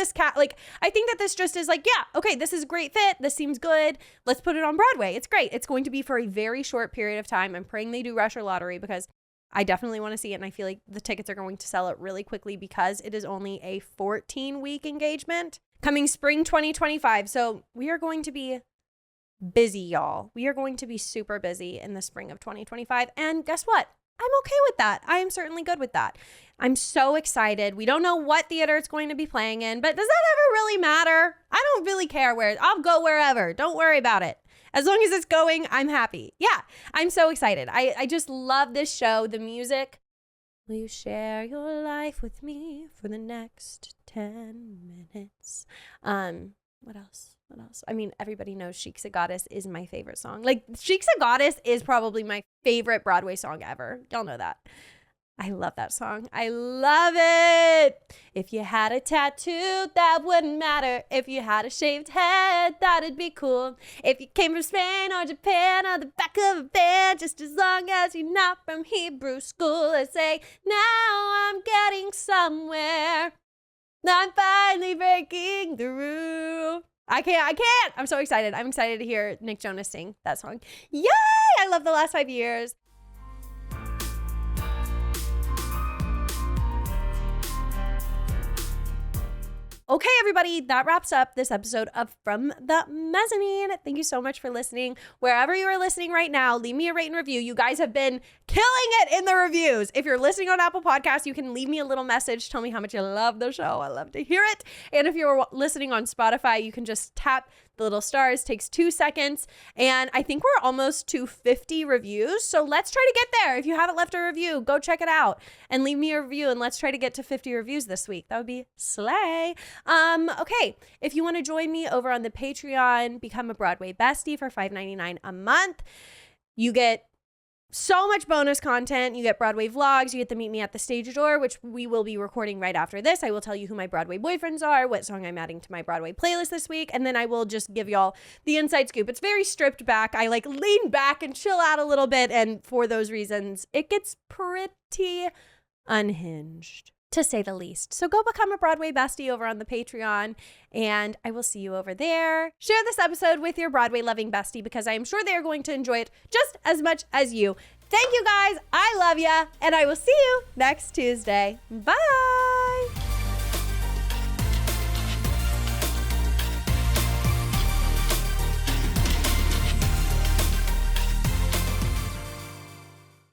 I think that this just is like, yeah, okay, this is a great fit. This seems good. Let's put it on Broadway. It's great. It's going to be for a very short period of time. I'm praying they do Rush or Lottery because I definitely want to see it, and I feel like the tickets are going to sell it really quickly because it is only a 14-week engagement coming spring 2025. So we are going to be busy, y'all. We are going to be super busy in the spring of 2025. And guess what? I'm okay with that. I am certainly good with that. I'm so excited. We don't know what theater it's going to be playing in, but does that ever really matter? I don't really care where. I'll go wherever. Don't worry about it. As long as it's going, I'm happy. Yeah, I'm so excited. I just love this show. The music. Will you share your life with me for the next 10 minutes? What else? I mean, everybody knows Sheik's a Goddess is my favorite song. Like, Sheik's a Goddess is probably my favorite Broadway song ever. Y'all know that. I love that song. I love it. If you had a tattoo, that wouldn't matter. If you had a shaved head, that'd be cool. If you came from Spain or Japan or the back of a van, just as long as you're not from Hebrew school, I say, now I'm getting somewhere. I'm finally breaking through. I can't. I'm so excited. I'm excited to hear Nick Jonas sing that song. Yay! I love the last 5 years. Okay, everybody, that wraps up this episode of From the Mezzanine. Thank you so much for listening. Wherever you are listening right now, leave me a rate and review. You guys have been killing it in the reviews. If you're listening on Apple Podcasts, you can leave me a little message. Tell me how much you love the show. I love to hear it. And if you're listening on Spotify, you can just tap the little stars. Takes 2 seconds. And I think we're almost to 50 reviews. So let's try to get there. If you haven't left a review, go check it out and leave me a review. And let's try to get to 50 reviews this week. That would be slay. Okay, if you want to join me over on the Patreon, become a Broadway bestie for $5.99 a month. You get so much bonus content. You get Broadway vlogs. You get to meet me at the stage door, which we will be recording right after this. I will tell you who my Broadway boyfriends are, what song I'm adding to my Broadway playlist this week, and then I will just give y'all the inside scoop. It's very stripped back. I like lean back and chill out a little bit, and for those reasons, it gets pretty unhinged. to say the least. So go become a Broadway bestie over on the Patreon, and I will see you over there. Share this episode with your Broadway loving bestie because I am sure they are going to enjoy it just as much as you. Thank you guys. I love ya, and I will see you next Tuesday. Bye.